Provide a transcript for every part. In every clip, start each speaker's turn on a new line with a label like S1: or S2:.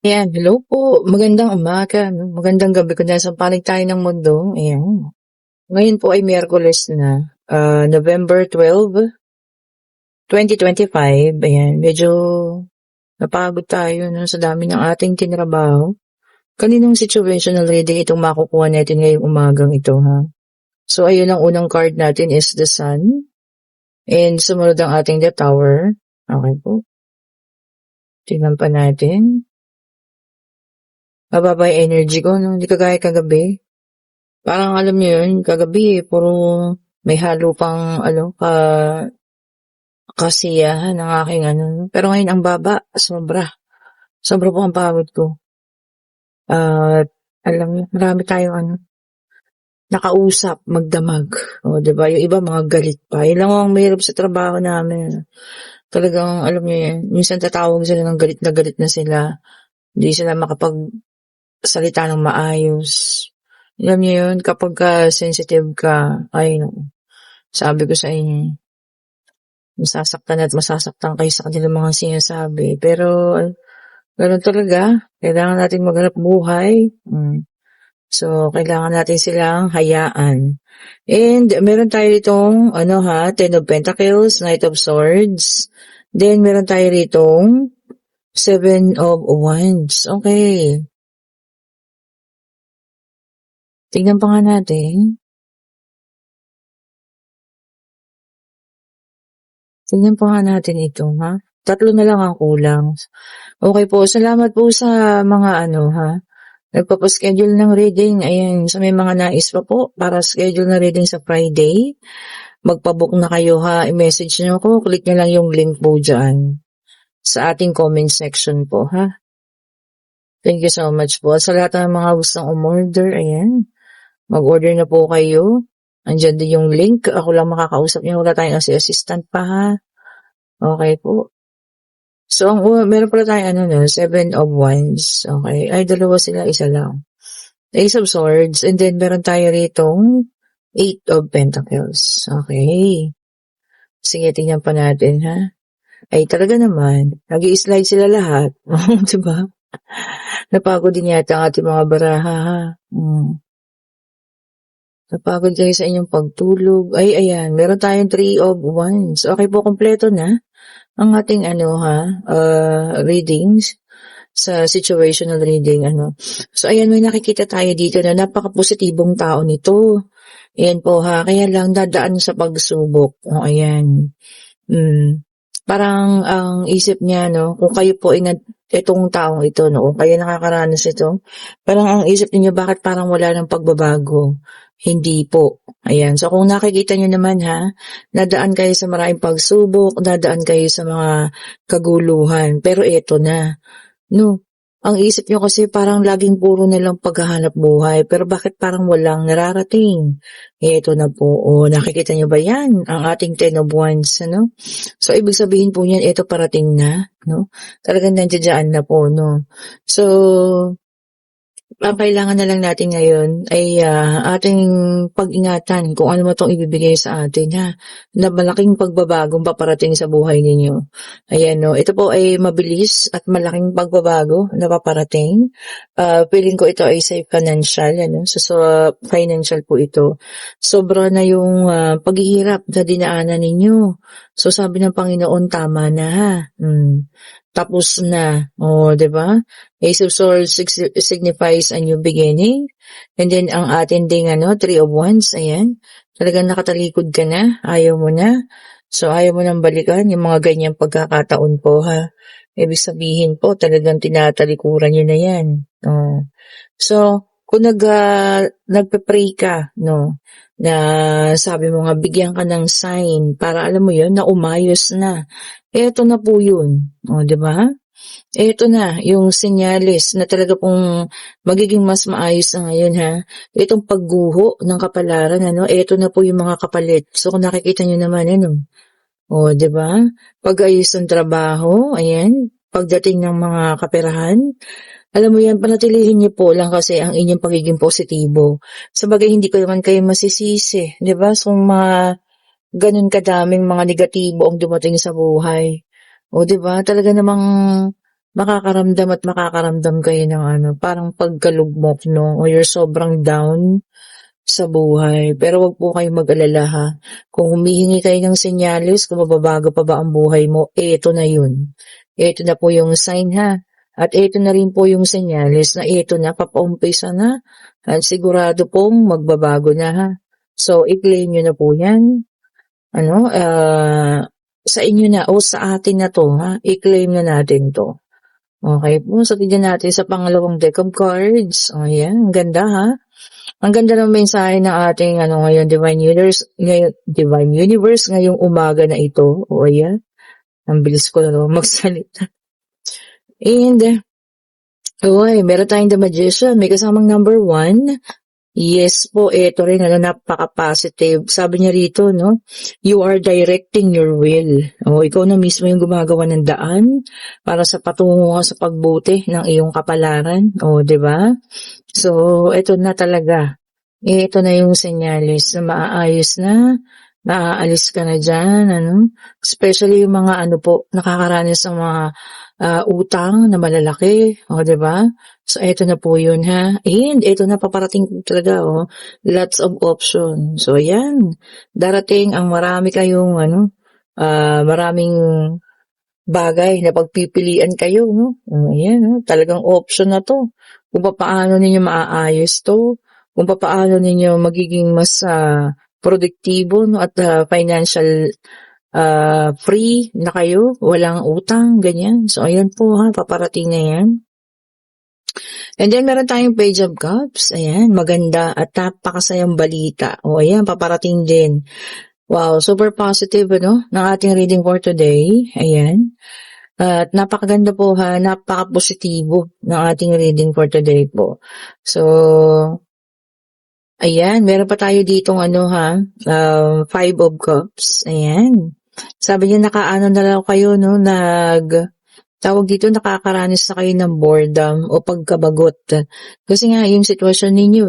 S1: Ayan, hello po. Magandang umaga, 'no, magandang gabi kung nasaan panig tayo ng mundo, ayan. Ngayon po ay Miyerkules na, November 12, 2025, ayan. Medyo napagod tayo 'no, sa dami ng ating tinrabaho. Kaninong situational reading itong makukuha natin ngayong umagang ito, ha? So ayun, ang unang card natin is the Sun, and sumunod ang ating the Tower. Okay po, tingnan pa natin. Mababa yung energy ko 'no, hindi kagaya kagabi. Parang alam niyo yun, kagabi puro may halo pang ano, kasiyahan ng aking ano 'no. Pero ngayon ang baba, sobra. Sobra po ang pagod ko. At alam niyo, marami tayong ano, nakausap, magdamag. O 'di ba, yung iba mga galit pa. Yun lang ang mahirap sa trabaho namin. Talagang alam niyo yun, minsan tatawag sila ng galit na sila. Hindi sila makapagsalita ng maayos. Alam niyo yun, kapagka sensitive ka, ay naku, sabi ko sa inyo, masasaktan at masasaktan kayo sa kanilang mga sinasabi. Pero gano'n talaga, kailangan nating maghanap buhay. So, kailangan natin silang hayaan. And meron tayo ditong ano ha, Ten of Pentacles, Knight of Swords. Then meron tayo ditong Seven of Wands. Okay. Tingnan pa nga natin. Tingnan pa nga natin ito, ha? Tatlo na lang ang kulang. Okay po, salamat po sa mga ano, ha? Nagpapaschedule ng reading. Ayan, sa may mga nais pa po para schedule na reading sa Friday, magpabook na kayo, ha? I-message nyo ko, click nyo lang yung link po dyan sa ating comment section po, ha? Thank you so much po. Sa lahat ng mga gustong umorder, ayan, mag-order na po kayo. Andyan din yung link. Ako lang makakausap niyo. Wala tayong assistant pa, ha? Okay po. So, meron pala tayong ano, no? Seven of Wands. Okay. Ay, dalawa sila. Isa lang. Ace of Swords. And then, meron tayo ritong Eight of Pentacles. Okay. Sige, tingnan pa natin, ha? Ay, talaga naman. Nag-i-slide sila lahat. Diba? Napagod din yata ang ating mga baraha, ha? Napagod kayo sa inyong pagtulog. Ay, ayan. Meron tayong Three of Wands. Okay po, kompleto na ang ating ano ha, readings sa situational reading ano. So ayan, may nakikita tayo dito na napaka-positibong tao nito. Ayan po ha, kaya lang dadaan sa pagsubok. O ayan. Parang ang isip niya no, kung kayo po ay itong taong ito no, kung kayo nakakaranas ito, parang ang isip niyo bakit parang wala ng pagbabago. Hindi po. Ayan. So, kung nakikita nyo naman ha, nadaan kayo sa maraming pagsubok, nadaan kayo sa mga kaguluhan. Pero eto na. No, ang isip nyo kasi parang laging puro na lang paghahanap buhay. Pero bakit parang walang nararating? Eto na po. O, nakikita nyo ba yan? Ang ating Ten of Wands, ano? So, ibig sabihin po niyan, eto parating na, no? Talagang nandiyan na po, no? So, ang kailangan na lang natin ngayon ay ating pag-ingatan kung ano mo itong ibibigay sa atin ha, na malaking pagbabagong paparating sa buhay ninyo. Ayan no, ito po ay mabilis at malaking pagbabago na paparating. Feeling ko ito ay sa financial, ano? So financial po ito. Sobra na yung paghihirap na dinaanan ninyo. So sabi ng Panginoon, tama na ha. Tapos na. O, 'di ba? Ace of Swords signifies a new beginning. And then, ang atin ding Three of Wands, ayan. Talagang nakatalikod ka na. Ayaw mo na. So, ayaw mo nang balikan yung mga ganyang pagkakataon po, ha. Ibig sabihin po, talagang tinatalikuran nyo na yan. So, kung nagpe-pray ka, no, na sabi mo nga, bigyan ka ng sign para alam mo yun, na umayos na. Eto na po yun. O, 'di ba? Eto na, yung senyales na talaga pong magiging mas maayos na ngayon ha. Itong pagguho ng kapalaran, ano, eto na po yung mga kapalit. So kung nakikita nyo naman, ano, o, 'di ba? Pag-ayos ng trabaho, ayan, pagdating ng mga kaperahan, alam mo yan, panatilihin niyo po lang kasi ang inyong pagiging positibo. Sabagay, hindi ko naman kayo masisisi, 'di ba? So mga ganun kadaming mga negatibo ang dumating sa buhay. O 'di ba? Talaga namang makakaramdam at makakaramdam kayo ng ano, parang pagkalugmok, 'no, o you're sobrang down sa buhay. Pero wag po kayong mag-alala, ha. Kung humihingi kayo ng senyales kung mababago pa ba ang buhay mo, eto na yun. Eto na po yung sign, ha. At eto na rin po yung senyales na eto na, papaumpisa na. At sigurado pong magbabago na, ha. So, i-claim nyo na po yan. Ano, sa inyo na o sa atin na 'to, ha, i-claim na natin 'to. Okey po, so tignan natin sa pangalawang deck of cards. O ayan, ang ganda, ha. Ang ganda ng mensahe ng ating ano ngayon, Divine Universe ngayong umaga na ito. O ayan, ang bilis ko na naman magsalita. And, meron tayong The Magician, may kasamang number 1. Yes po, eto rin ano, napaka-positive. Sabi niya rito, 'no, you are directing your will. O ikaw na mismo yung gumagawa ng daan para sa patungo sa pagbuti ng iyong kapalaran, o 'di ba? So, eto na talaga. Eto na yung senyales na maaayos na, maaalis ka na diyan, ano. Especially yung mga ano po, nakakaranas ng mga utang na malalaki, o 'di ba? So eto na po 'yun, ha. And eto na paparating talaga, lots of option. So ayan, darating ang marami kayong ano, maraming bagay na pagpipilian kayo, 'no. Ayan, talagang option na 'to. Kung papaano ninyo maaayos 'to, kung papaano ninyo magiging mas produktibo, 'no, at financial free na kayo, walang utang, ganyan. So ayan po, ha, paparating na 'yan. And then meron tayong Page of Cups, ayan, maganda at napakasayang balita. O ayan, paparating din. Wow, super positive, ano, ng ating reading for today. Ayan. At napakaganda po, ha, napaka-positibo ng ating reading for today po. So, ayan, meron pa tayo ditong ano, ha, Five of Cups. Ayan. Sabi niya nakaano na lang kayo, no, tawag dito, nakakaranas na kayo ng boredom o pagkabagot. Kasi nga, yung sitwasyon ninyo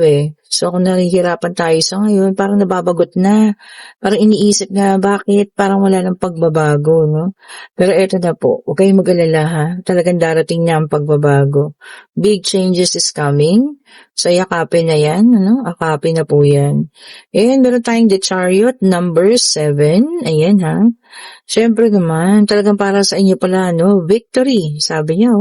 S1: So, kung nahihirapan tayo sa ngayon, parang nababagot na. Parang iniisip na, bakit? Parang wala ng pagbabago, no? Pero eto na po, huwag kayong mag-alala, ha? Talagang darating na ang pagbabago. Big changes is coming. So, yakapin na yan, ano? Akapin na po yan. And meron tayong The Chariot, number 7. Ayan, ha? Siyempre naman, talagang para sa inyo pala, no? Victory, sabi niya,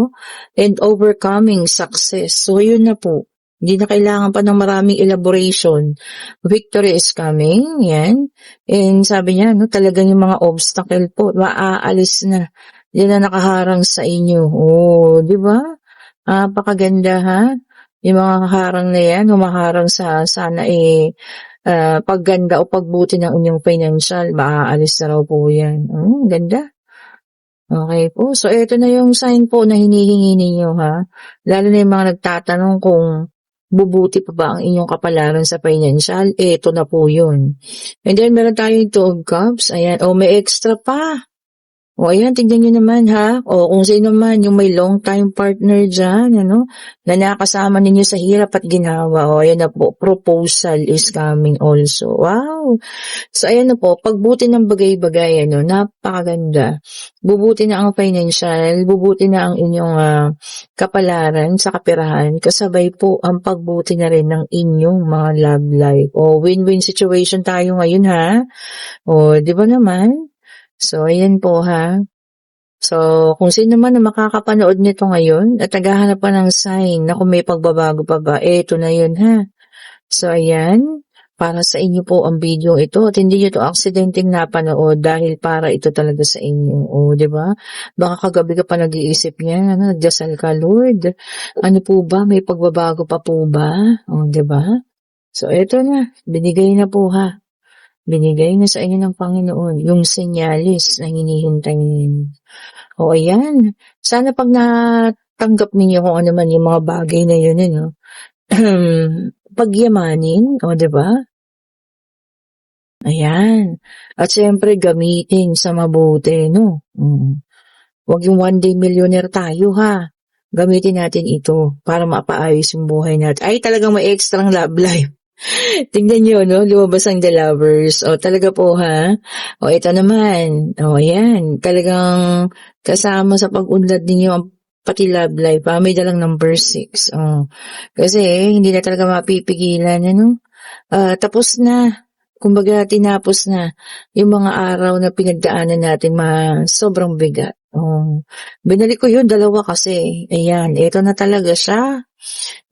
S1: and overcoming success. So, yun na po. Hindi na kailangan pa ng maraming elaboration. Victory is coming, yan. And sabi niya, no, talagang yung mga obstacle po, maaalis na. Yan na nakaharang sa inyo. Oh, di ba? Napakaganda, ha? Yung mga harang na yan, humaharang sa sana pagganda o pagbuti ng inyong financial, maaalis na raw po yan. Ganda. Okay po. So, ito na yung sign po na hinihingi ninyo, ha? Lalo na yung mga nagtatanong kung bubuti pa ba ang inyong kapalaran sa financial, eto na po yun. And then, meron tayong Two of Cups. Ayan. May extra pa. Ayan, tignan nyo naman, ha. Kung sino man yung may long time partner dyan, ano, na nakasama ninyo sa hirap at ginawa. Ayan na po, proposal is coming also. Wow! So, ayan na po, pagbuti ng bagay-bagay, ano, napakaganda. Bubuti na ang financial, bubuti na ang inyong kapalaran sa kapirahan, kasabay po ang pagbuti na rin ng inyong mga love life. Win-win situation tayo ngayon, ha. Di ba naman? So, ayan po, ha. So, kung sino man na makakapanood nito ngayon at naghahanap pa ng sign na kung may pagbabago pa ba, eto na yun, ha. So, ayan, para sa inyo po ang video ito at hindi nyo ito aksidenteng napanood dahil para ito talaga sa inyo. Di ba? Baka kagabi ka pa nag-iisip niyan, nagdasal ka, Lord. Ano po ba? May pagbabago pa po ba? Di ba? So, eto na. Binigay na po, ha. Binigay na sa inyo ng Panginoon yung senyalis na hinihintay ninyo. Ayan. Sana pag natanggap ninyo kung ano man yung mga bagay na yun, pagyamanin, diba? Ayan. At syempre, gamitin sa mabuti, no? Huwag yung one day millionaire tayo, ha? Gamitin natin ito para mapaayos yung buhay natin. Ay, talagang may extra love life. Tingnan nyo, no? Lumabas ang The Lovers. Talaga po, ha? Ito naman. Ayan. Talagang kasama sa pag-unlad ninyo ang pati love life, may dalang number 6. Oh. Kasi hindi na talaga mapipigilan, ano? Tapos na. Kumbaga, tinapos na yung mga araw na pinagdaanan natin sobrang bigat. Oh. Binalik ko yun, 2 kasi. Ayan, ito na talaga siya.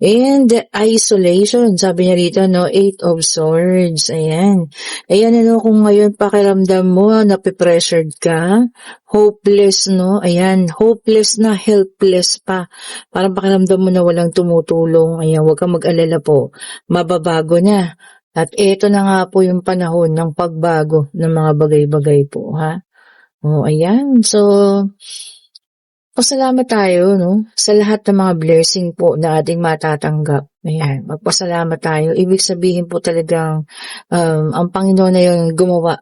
S1: And isolation, sabi niya rito, no, 8 of Swords, ayan. Ayan, ano, kung ngayon pakiramdam mo, nape-pressured ka, hopeless, no, ayan, hopeless na, helpless pa. Parang pakiramdam mo na walang tumutulong, ayan, huwag kang mag-alala po, mababago na. At ito na nga po yung panahon ng pagbago ng mga bagay-bagay po, ha? O, ayan, so, pasalamat tayo, no, sa lahat ng mga blessing po na ating matatanggap. Ayan, magpasalamat tayo. Ibig sabihin po talagang ang Panginoon na yung gumawa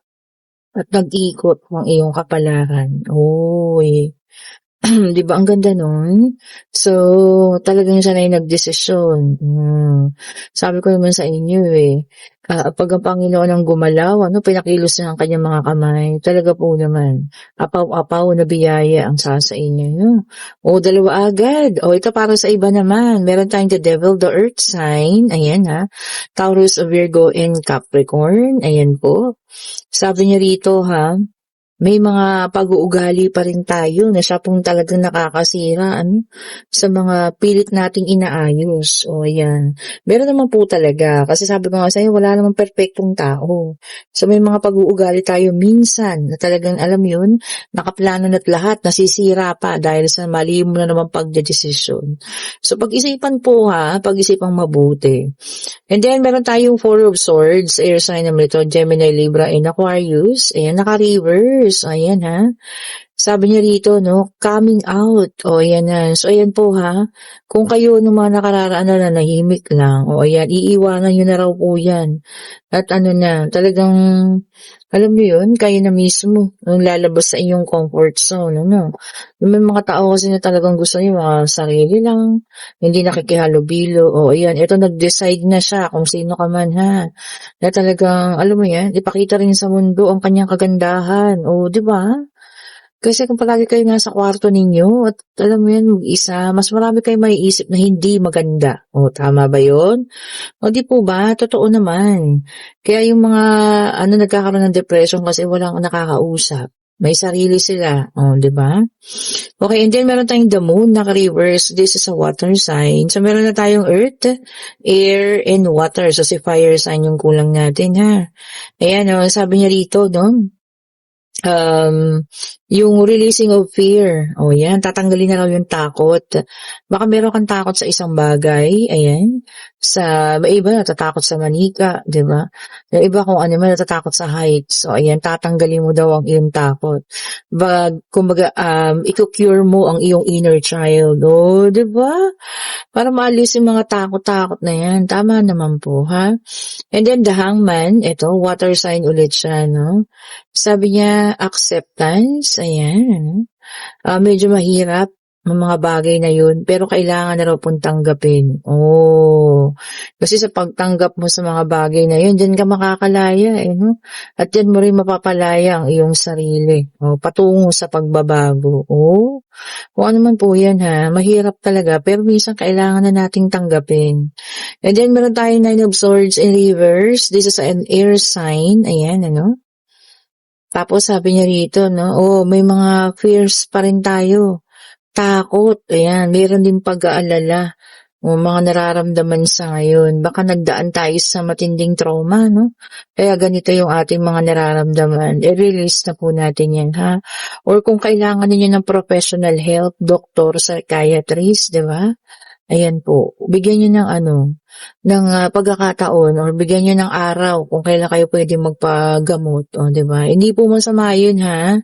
S1: at nag-ikot ng iyong kapalaran. Oy, 'di ba ang ganda nun? So, talagang siya na yung nagdesisyon. Sabi ko naman sa inyo pag ang Panginoon ang gumalaw, ano, pinakilos niya ang kanyang mga kamay. Talaga po naman, apaw-apaw na biyaya ang sa inyo. No? O, 2 agad. O, ito para sa iba naman. Meron tayong the devil, the earth sign. Ayan ha. Taurus, Virgo, and Capricorn. Ayan po. Sabi niya rito ha, may mga pag-uugali pa rin tayo na siya pong talagang nakakasira sa mga pilit nating inaayos. O ayan. Meron naman po talaga. Kasi sabi ko nga sa'yo, wala namang perfectong tao. So may mga pag-uugali tayo minsan na talagang alam yun, nakaplano na't lahat, nasisira pa dahil sa mali mo na naman pagdedesisyon. So pag-isipan po pag-isipang mabuti. And then, meron tayong 4 of Swords, air sign naman ito, Gemini, Libra, and Aquarius. Ayan, naka-reverse. Ayan, ha. Sabi niya rito, no, coming out. O, ayan na. So, ayan po, ha. Kung kayo ng mga nakararaan na nahimik lang, o, ayan, iiwanan nyo na raw po yan. At ano na, talagang, alam niyo yun, kayo na mismo, ang lalabas sa inyong comfort zone, ano. May mga tao kasi na talagang gusto niyo, sarili lang, hindi nakikihalubilo, o, ayan, ito nag-decide na siya kung sino ka man, ha. Na talagang, alam mo yan, ipakita rin sa mundo ang kanyang kagandahan, o, di ba? Kasi kung palagi kayo nasa kwarto ninyo at alam mo yan, mag-isa, mas marami kayong maiisip na hindi maganda. O, tama ba yun? O, di po ba? Totoo naman. Kaya yung mga, nagkakaroon ng depression kasi walang nakakausap. May sarili sila. O, di ba? Okay, and then meron tayong the moon, naka-reverse. This is a water sign. So, meron na tayong earth, air, and water. So, si fire sign yung kulang natin, ha? Ayan, sabi niya rito, no? Yung releasing of fear. O yan, tatanggalin na raw yung takot. Baka meron kang takot sa isang bagay, ayan. May iba natatakot sa manika, di ba? Yung iba kung ano man natatakot sa heights. So ayan, tatanggalin mo daw ang iyong takot. Kumbaga, i-cure mo ang iyong inner child. O, di ba? Para maalis yung mga takot-takot na yan. Tama naman po, ha? And then the hangman, ito, water sign ulit siya, no? Sabi niya, acceptance, ayan. Medyo mahirap ang mga bagay na yun, pero kailangan na raw pong tanggapin. Oh, kasi sa pagtanggap mo sa mga bagay na yun, dyan ka makakalaya, no? At dyan mo rin mapapalaya ang iyong sarili. Oh, patungo sa pagbabago. Oh, kung ano man po yan mahirap talaga, pero minsan kailangan na nating tanggapin. And then meron tayong 9 of Swords in reverse. This is an air sign. Ayan, ano? Tapos sabi niya rito, no, may mga fears pa rin tayo. Takot, ayan, meron din pag-aalala. Mga nararamdaman sa ngayon. Baka nagdaan tayo sa matinding trauma, no? Kaya ganito yung ating mga nararamdaman. I-release na po natin yan, ha? Or kung kailangan ninyo ng professional help, doktor, psychiatrist, di ba? Ayan po, bigyan nyo ng pagkakataon or bigyan nyo ng araw kung kailan kayo pwede magpagamot, o, di ba? Hindi po masama yun, ha?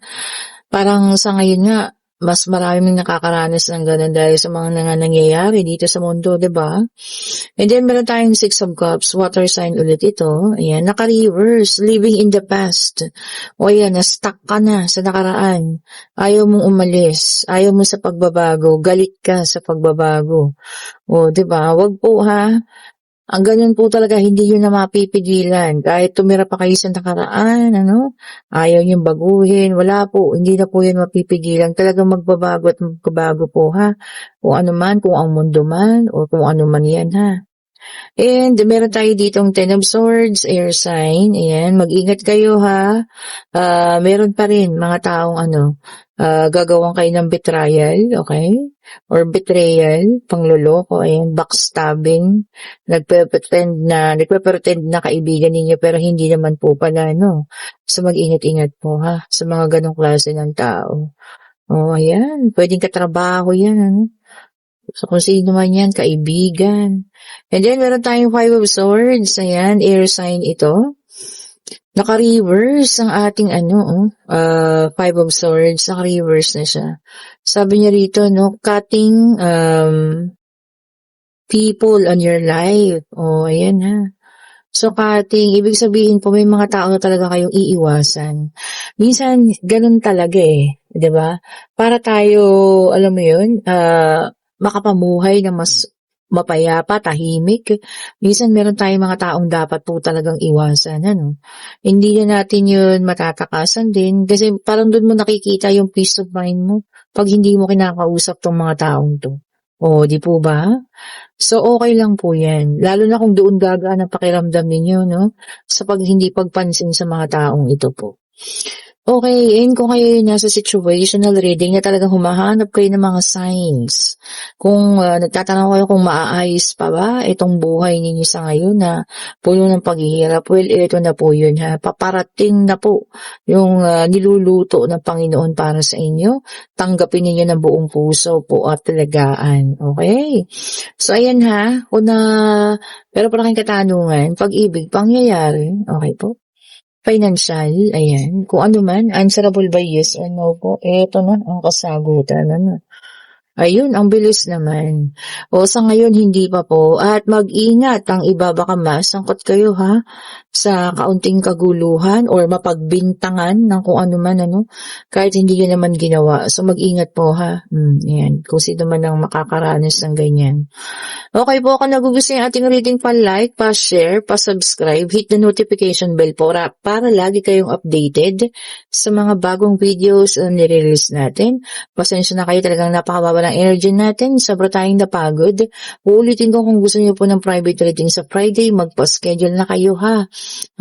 S1: Parang sa ngayon nga, mas maraming nakakaranas ng ganun dahil sa mga nangyayari dito sa mundo, di ba? And then, meron tayong 6 of Cups, water sign ulit ito. Ayan, naka-reverse, living in the past. O ayan, na-stuck ka na sa nakaraan. Ayaw mong umalis. Ayaw mo sa pagbabago. Galit ka sa pagbabago. O, di ba? Wag po, ha? Ang gano'n po talaga hindi niyo na mapipigilan kahit tumira pa kayo sa nakaraan ano, ayaw niyong baguhin, wala po, hindi na po 'yan mapipigilan talagang magbabago at magbabago po ha, kung ano man, kung ang mundo man o kung ano man 'yan ha. And meron tayo ditong Ten of Swords, air sign, ayan, mag-ingat kayo ha. Meron pa rin mga taong ano, gagawan kayo ng betrayal, okay? Or betrayal, pangloloko, ayan, backstabbing, nagpe-pretend na kaibigan ninyo pero hindi naman po pala, no? So mag-ingat-ingat po ha, sa mga ganong klase ng tao. Oh, ayan, pwedeng katrabaho yan, ano? So, kung sino man yan, kaibigan. And then, meron tayong Five of Swords. Ayan, air sign ito. Naka-reverse ang ating Five of Swords. Naka-reverse na siya. Sabi niya rito, no, cutting people on your life. Oh, ayan ha. So, cutting, ibig sabihin po, may mga tao na talaga kayong iiwasan. Minsan, ganun talaga eh. 'Di ba? Para tayo, alam mo yun, makapamuhay na mas mapayapa, tahimik. Minsan meron tayong mga taong dapat po talagang iwasan, ano? Hindi na natin yun matatakasan din kasi parang doon mo nakikita yung peace of mind mo pag hindi mo kinakausap tong mga taong to. O, di po ba? So, okay lang po yan. Lalo na kung doon gagaan ang pakiramdam ninyo, no? Sa hindi pagpansin sa mga taong ito po. Okay, and kung kayo nasa situational reading na talagang humahanap kayo ng mga signs, kung nagtatanong kayo kung maaayos pa ba itong buhay ninyo sa ngayon na puno ng paghihirap, well, ito na po yun ha. Paparating na po yung niluluto ng Panginoon para sa inyo. Tanggapin ninyo ng buong puso po at talagaan. Okay? So, ayan ha. Pero pala kayong katanungan, pag-ibig, pangyayari. Okay po? Financial, ayan. Kung ano man, answerable by yes or no po. Eto na ang kasagutan. Ano? Ayun, ang bilis naman. O sa ngayon, hindi pa po. At mag-ingat ang iba baka masangkot kayo ha sa kaunting kaguluhan or mapagbintangan ng kung ano man ano kahit hindi yun naman ginawa. So mag-ingat po ha. Yan. Kung sino man ang makakaranas ng ganyan. Okay po, kung nagugustuhan yung ating reading, pa-like, pa-share, pa-subscribe, hit the notification bell po para lagi kayong updated sa mga bagong videos na nire-release natin. Pasensya na kayo, talagang napakababa ng energy natin. Sobra tayong napagod. Uulitin ko kung gusto niyo po ng private reading sa Friday, magpa-schedule na kayo ha.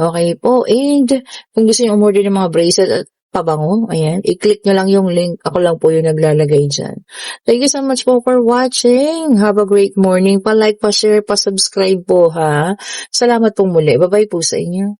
S1: Okay po, and kung gusto niyo umorder ng mga bracelet at pabango, ayan, i-click nyo lang yung link. Ako lang po yung naglalagay dyan. Thank you so much po for watching. Have a great morning. Pa-like, pa-share, pa-subscribe po ha. Salamat po muli. Bye-bye po sa inyo.